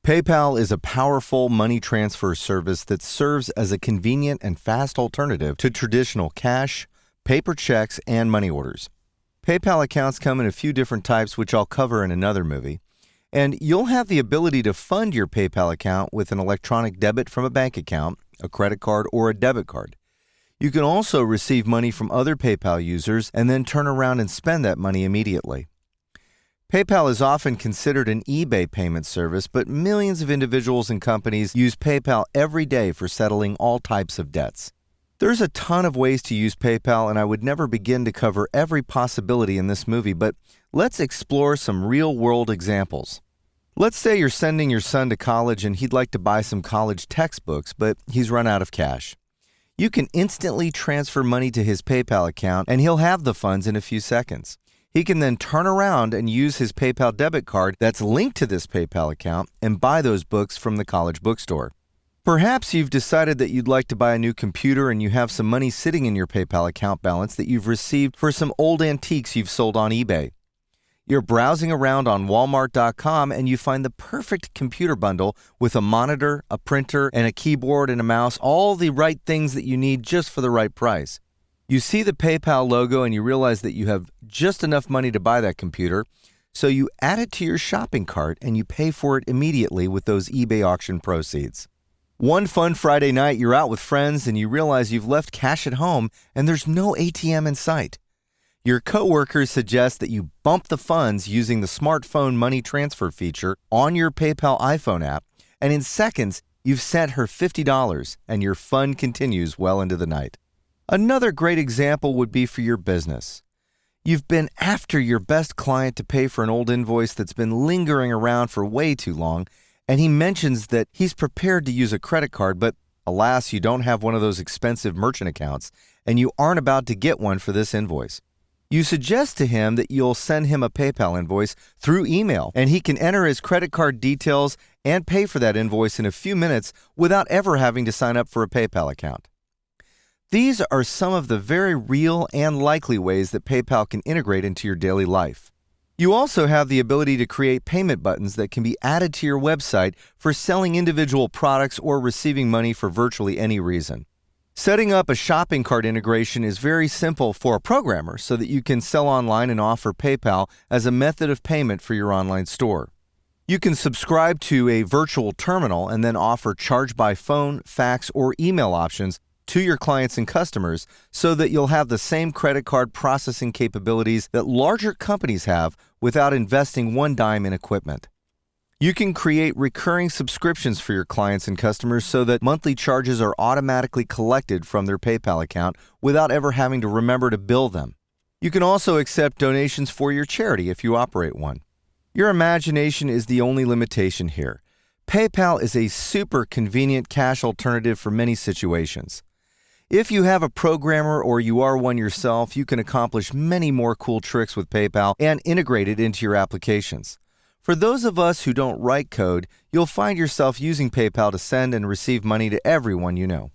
PayPal is a powerful money transfer service that serves as a convenient and fast alternative to traditional cash, paper checks, and money orders. PayPal accounts come in a few different types, which I'll cover in another movie. And you'll have the ability to fund your PayPal account with an electronic debit from a bank account, a credit card, or a debit card. You can also receive money from other PayPal users and then turn around and spend that money immediately. PayPal is often considered an eBay payment service, but millions of individuals and companies use PayPal every day for settling all types of debts. There's a ton of ways to use PayPal, and I would never begin to cover every possibility in this movie, but let's explore some real-world examples. Let's say you're sending your son to college and he'd like to buy some college textbooks, but he's run out of cash. You can instantly transfer money to his PayPal account, and he'll have the funds in a few seconds. He can then turn around and use his PayPal debit card that's linked to this PayPal account and buy those books from the college bookstore. Perhaps you've decided that you'd like to buy a new computer and you have some money sitting in your PayPal account balance that you've received for some old antiques you've sold on eBay. You're browsing around on Walmart.com and you find the perfect computer bundle with a monitor, a printer, and a keyboard and a mouse, all the right things that you need just for the right price. You see the PayPal logo and you realize that you have just enough money to buy that computer, so you add it to your shopping cart and you pay for it immediately with those eBay auction proceeds. One fun Friday night, you're out with friends and you realize you've left cash at home and there's no ATM in sight. Your coworkers suggest that you bump the funds using the smartphone money transfer feature on your PayPal iPhone app, and in seconds, you've sent her $50 and your fun continues well into the night. Another great example would be for your business. You've been after your best client to pay for an old invoice that's been lingering around for way too long, and he mentions that he's prepared to use a credit card, but alas, you don't have one of those expensive merchant accounts, and you aren't about to get one for this invoice. You suggest to him that you'll send him a PayPal invoice through email, and he can enter his credit card details and pay for that invoice in a few minutes without ever having to sign up for a PayPal account. These are some of the very real and likely ways that PayPal can integrate into your daily life. You also have the ability to create payment buttons that can be added to your website for selling individual products or receiving money for virtually any reason. Setting up a shopping cart integration is very simple for a programmer so that you can sell online and offer PayPal as a method of payment for your online store. You can subscribe to a virtual terminal and then offer charge by phone, fax, or email options to your clients and customers so that you'll have the same credit card processing capabilities that larger companies have without investing one dime in equipment. You can create recurring subscriptions for your clients and customers so that monthly charges are automatically collected from their PayPal account without ever having to remember to bill them. You can also accept donations for your charity if you operate one. Your imagination is the only limitation here. PayPal is a super convenient cash alternative for many situations. If you have a programmer or you are one yourself, you can accomplish many more cool tricks with PayPal and integrate it into your applications. For those of us who don't write code, you'll find yourself using PayPal to send and receive money to everyone you know.